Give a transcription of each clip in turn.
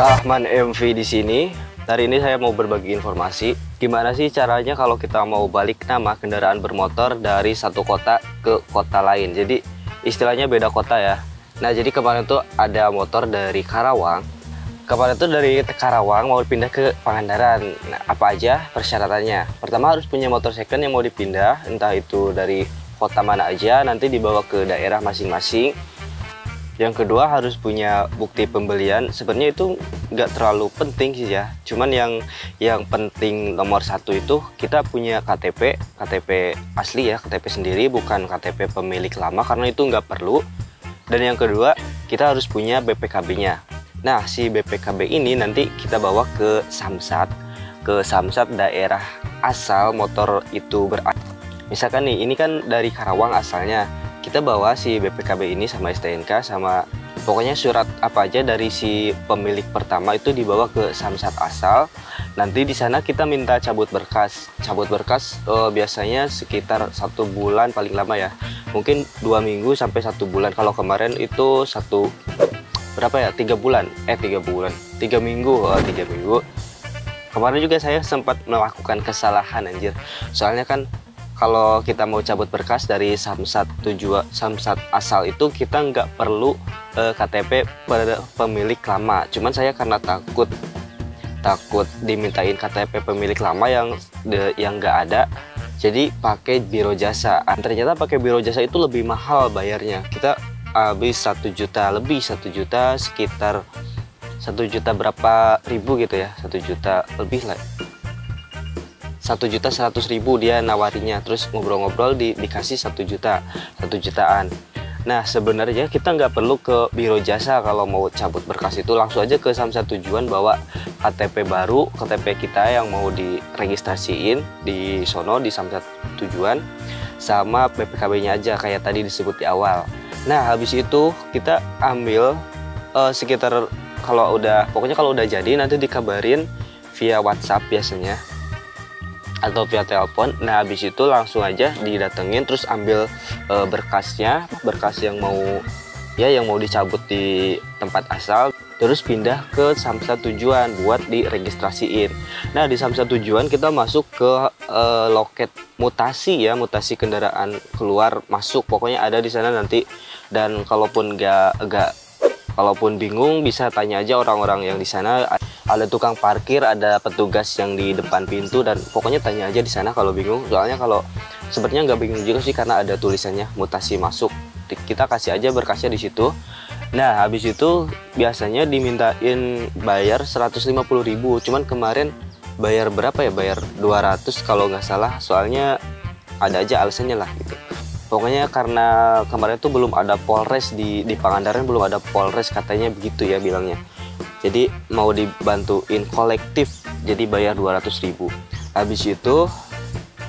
Rahman MV di sini. Hari ini saya mau berbagi informasi gimana sih caranya kalau kita mau balik nama kendaraan bermotor dari satu kota ke kota lain. Jadi istilahnya beda kota ya. Nah, jadi kemarin tuh ada motor dari Karawang. Kemarin tuh dari Karawang mau pindah ke Pangandaran. Nah, apa aja persyaratannya? Pertama harus punya motor second yang mau dipindah, entah itu dari kota mana aja, nanti dibawa ke daerah masing-masing. Yang kedua harus punya bukti pembelian. Sebenarnya itu nggak terlalu penting sih ya. Cuman yang penting nomor satu itu kita punya KTP asli ya, KTP sendiri, bukan KTP pemilik lama, karena itu nggak perlu. Dan yang kedua kita harus punya BPKB-nya. Nah, si BPKB ini nanti kita bawa ke Samsat daerah asal motor itu berasal. Misalkan nih, ini kan dari Karawang asalnya. Kita bawa si BPKB ini sama STNK sama pokoknya surat apa aja dari si pemilik pertama itu dibawa ke Samsat asal. Nanti di sana kita minta cabut berkas. Cabut berkas biasanya sekitar 1 bulan paling lama ya. Mungkin 2 minggu sampai 1 bulan. Kalau kemarin itu 3 minggu. Kemarin juga saya sempat melakukan kesalahan anjir. Soalnya kan kalau kita mau cabut berkas dari Samsat asal itu kita nggak perlu KTP pemilik lama. Cuman saya karena takut dimintain KTP pemilik lama yang nggak ada, jadi pakai biro jasa. Ternyata pakai biro jasa itu lebih mahal bayarnya. Kita habis 1 juta lebih, 1 juta sekitar 1 juta berapa ribu gitu ya, 1 juta lebih lah. 1.100.000 dia nawarinya, terus ngobrol-ngobrol dikasih 1 jutaan. Nah, sebenarnya kita nggak perlu ke biro jasa kalau mau cabut berkas itu, langsung aja ke Samsat tujuan, bawa KTP baru, KTP kita yang mau diregistrasiin di sono di Samsat tujuan, sama BPKB-nya aja kayak tadi disebut di awal. Nah, habis itu kita ambil sekitar kalau udah jadi nanti dikabarin via WhatsApp biasanya atau via telepon. Nah, habis itu langsung aja didatengin, terus ambil berkas yang mau dicabut di tempat asal, terus pindah ke Samsat tujuan buat diregistrasiin. Nah, di Samsat tujuan kita masuk ke loket mutasi mutasi kendaraan keluar masuk, pokoknya ada di sana nanti. Dan kalaupun kalaupun bingung bisa tanya aja orang-orang yang di sana. Ada tukang parkir, ada petugas yang di depan pintu, dan pokoknya tanya aja di sana kalau bingung. Soalnya kalau sebenarnya nggak bingung juga sih karena ada tulisannya mutasi masuk. Kita kasih aja berkasnya di situ. Nah, habis itu biasanya dimintain bayar 150.000. Cuman kemarin bayar berapa ya? Bayar 200 kalau nggak salah. Soalnya ada aja alasannya lah gitu. Pokoknya karena kemarin tuh belum ada Polres di Pangandaran, belum ada Polres katanya begitu ya bilangnya. Jadi mau dibantuin kolektif, jadi bayar 200.000. Habis itu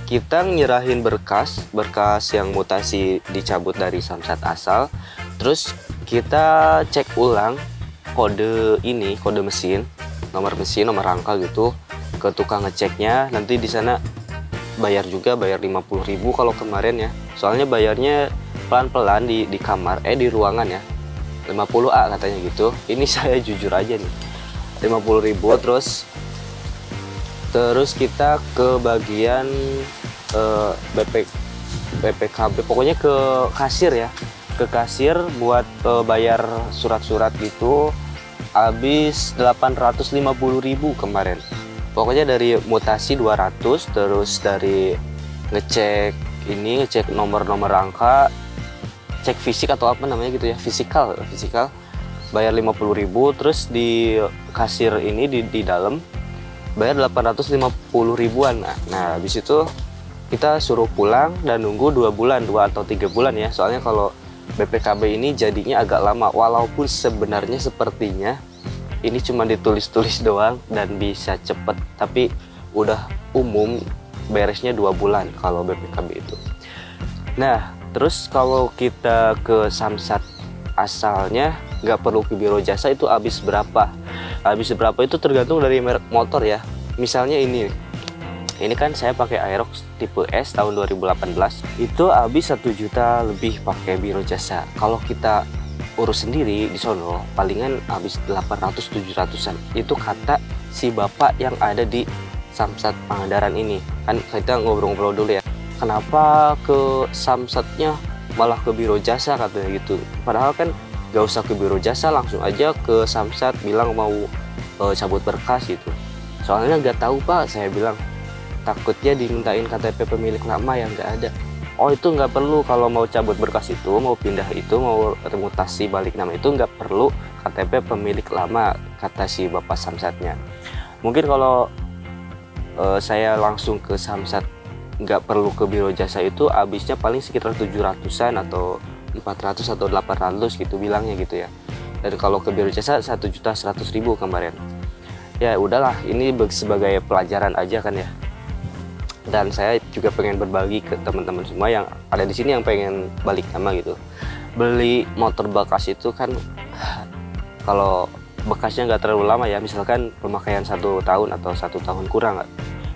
kita nyerahin berkas yang mutasi dicabut dari Samsat asal. Terus kita cek ulang kode mesin, nomor rangka gitu ke tukang ngeceknya. Nanti di sana bayar 50.000 kalau kemarin ya. Soalnya bayarnya pelan-pelan di kamar di ruangan ya. 50A katanya gitu. Ini saya jujur aja nih, 50.000. Terus kita ke bagian BPKB, pokoknya ke kasir ya, ke kasir buat bayar surat-surat gitu. Habis 850.000 kemarin. Pokoknya dari mutasi 200, terus dari ngecek nomor rangka, cek fisik atau apa namanya gitu ya, fisikal bayar 50.000. Terus di kasir ini di dalam bayar 850.000-an. Nah, habis itu kita suruh pulang dan nunggu 2 atau 3 bulan ya. Soalnya kalau BPKB ini jadinya agak lama, walaupun sebenarnya sepertinya ini cuma ditulis-tulis doang dan bisa cepet, tapi udah umum beresnya 2 bulan kalau BPKB itu. Nah, terus kalau kita ke Samsat asalnya nggak perlu ke biro jasa, itu habis berapa? Habis berapa itu tergantung dari merek motor ya. Misalnya ini kan saya pakai Aerox tipe S tahun 2018, itu habis 1 juta lebih pakai biro jasa. Kalau kita urus sendiri di sono palingan habis 800-700an. Itu kata si bapak yang ada di Samsat Pangandaran ini. Kan kita ngobrol-ngobrol dulu ya, kenapa ke Samsatnya malah ke biro jasa katanya gitu. Padahal kan gak usah ke biro jasa, langsung aja ke Samsat bilang mau cabut berkas gitu. Soalnya nggak tahu pak, saya bilang takutnya dimintain KTP pemilik lama yang nggak ada. Oh itu nggak perlu, kalau mau cabut berkas itu, mau pindah itu, mau remutasi balik nama itu nggak perlu KTP pemilik lama, kata si bapak Samsatnya. Mungkin kalau saya langsung ke Samsat nggak perlu ke biro jasa itu habisnya paling sekitar 700an atau 400 atau 800 gitu bilangnya gitu ya. Dan kalau ke biro jasa 1.100.000 kemarin. Ya udahlah, ini sebagai pelajaran aja kan ya. Dan saya juga pengen berbagi ke teman-teman semua yang ada di sini yang pengen balik nama gitu. Beli motor bekas itu kan kalau bekasnya nggak terlalu lama ya, misalkan pemakaian 1 tahun atau 1 tahun kurang.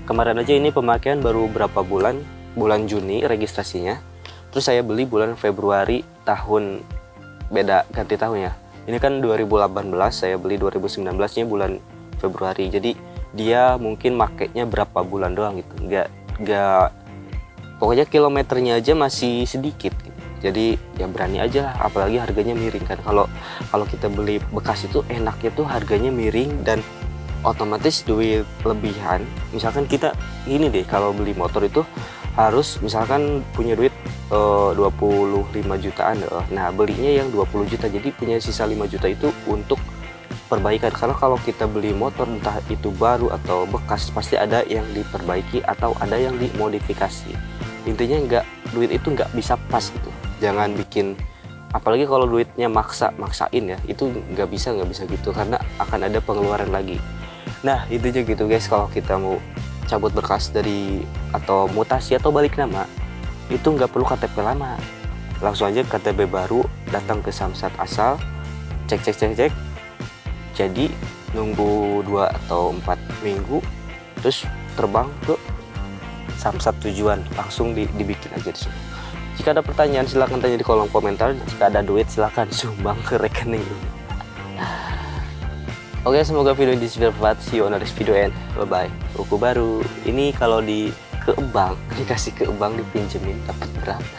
Kemarin aja ini pemakaian baru berapa bulan Juni registrasinya, terus saya beli bulan Februari tahun beda ganti tahun ya. Ini kan 2018, saya beli 2019 nya bulan Februari, jadi dia mungkin makainya berapa bulan doang gitu, nggak pokoknya kilometernya aja masih sedikit gitu. Jadi ya berani aja lah, apalagi harganya miring kan. Kalau kita beli bekas itu enaknya tuh harganya miring dan otomatis duit lebihan. Misalkan kita ini deh, kalau beli motor itu harus misalkan punya duit 25 jutaan, nah belinya yang 20 juta, jadi punya sisa 5 juta itu untuk perbaikan. Karena kalau kita beli motor entah itu baru atau bekas, pasti ada yang diperbaiki atau ada yang dimodifikasi. Intinya duit itu nggak bisa pas gitu. Jangan bikin, apalagi kalau duitnya maksain ya, itu nggak bisa gitu, karena akan ada pengeluaran lagi. Nah itu aja gitu guys, kalau kita mau cabut berkas dari atau mutasi atau balik nama itu nggak perlu KTP lama, langsung aja KTP baru, datang ke Samsat asal, cek, jadi nunggu 2 atau 4 minggu, terus terbang ke Samsat tujuan, langsung dibikin aja di sini. Jika ada pertanyaan silahkan tanya di kolom komentar. Jika ada duit silahkan sumbang ke rekening. Oke, semoga video ini bermanfaat. See you on the next video and bye bye. Buku baru ini kalau ke bank, dikasih ke bank dipinjemin dapat berapa?